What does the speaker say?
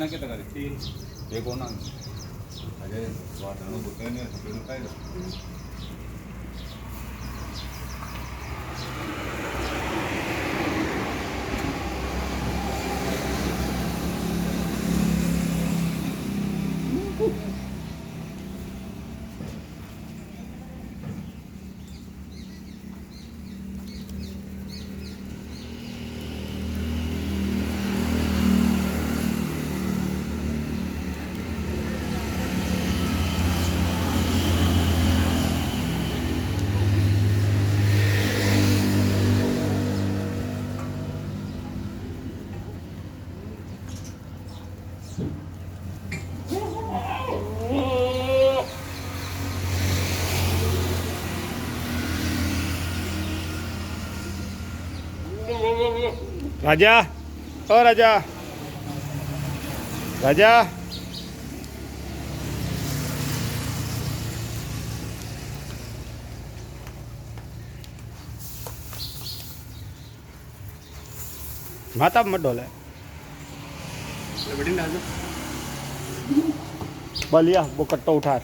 ना किती करे 3 एक होणार अरे वाटणं होतंय ना सगळं काय राजा ओ राजा राजा माता मत डोले बलिया वो कट्टा उठा